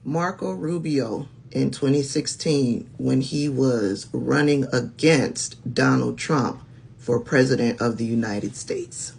Marco Rubio in 2016 when he was running against Donald Trump for president of the United States.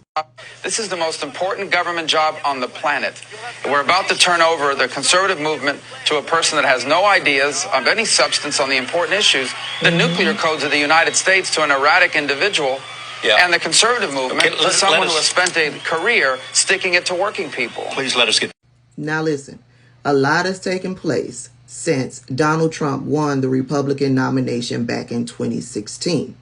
This is the most important government job on the planet. We're about to turn over the conservative movement to a person that has no ideas of any substance on the important issues, the nuclear codes of the United States, to an erratic individual, and the conservative movement to someone who has spent a career sticking it to working people. Please let us get... Now listen, a lot has taken place since Donald Trump won the Republican nomination back in 2016.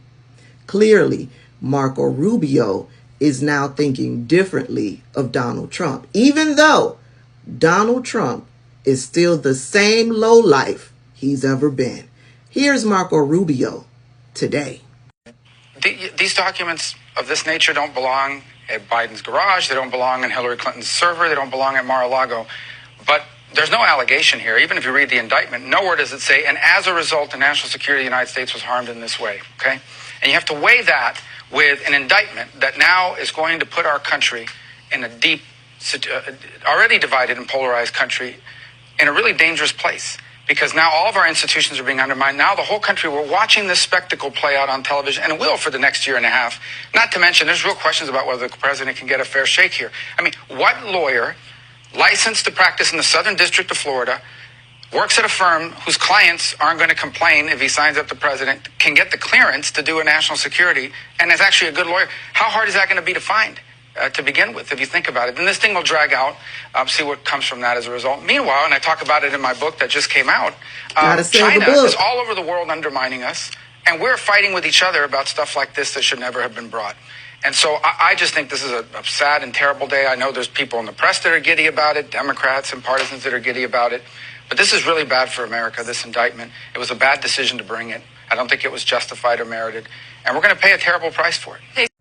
Clearly, Marco Rubio is now thinking differently of Donald Trump, even though Donald Trump is still the same lowlife he's ever been. Here's Marco Rubio today. These documents of this nature don't belong at Biden's garage. They don't belong in Hillary Clinton's server. They don't belong at Mar-a-Lago. But there's no allegation here. Even if you read the indictment, nowhere does it say, and as a result, the national security of the United States was harmed in this way. Okay? And you have to weigh that with an indictment that now is going to put our country in a deep, already divided and polarized country in a really dangerous place. Because now all of our institutions are being undermined. Now the whole country, we're watching this spectacle play out on television, and it will for the next year and a half. Not to mention, there's real questions about whether the president can get a fair shake here. I mean, what lawyer licensed to practice in the Southern District of Florida, works at a firm whose clients aren't going to complain if he signs up the president, can get the clearance to do a national security, and is actually a good lawyer? How hard is that going to be to find? To begin with, if you think about it. Then this thing will drag out, see what comes from that as a result. Meanwhile, and I talk about it in my book that just came out, China is all over the world undermining us, and we're fighting with each other about stuff like this that should never have been brought. And so I just think this is a sad and terrible day. I know there's people in the press that are giddy about it, Democrats and partisans that are giddy about it, but this is really bad for America, this indictment. It was a bad decision to bring it. I don't think it was justified or merited, and we're going to pay a terrible price for it.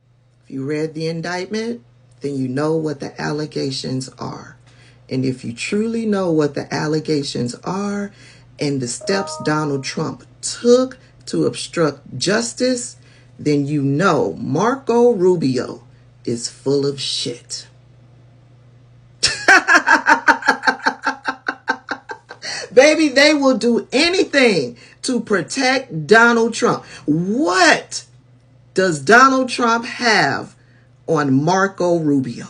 If you read the indictment, then you know what the allegations are. And if you truly know what the allegations are and the steps Donald Trump took to obstruct justice, then you know Marco Rubio is full of shit. Baby, they will do anything to protect Donald Trump. What does Donald Trump have on Marco Rubio?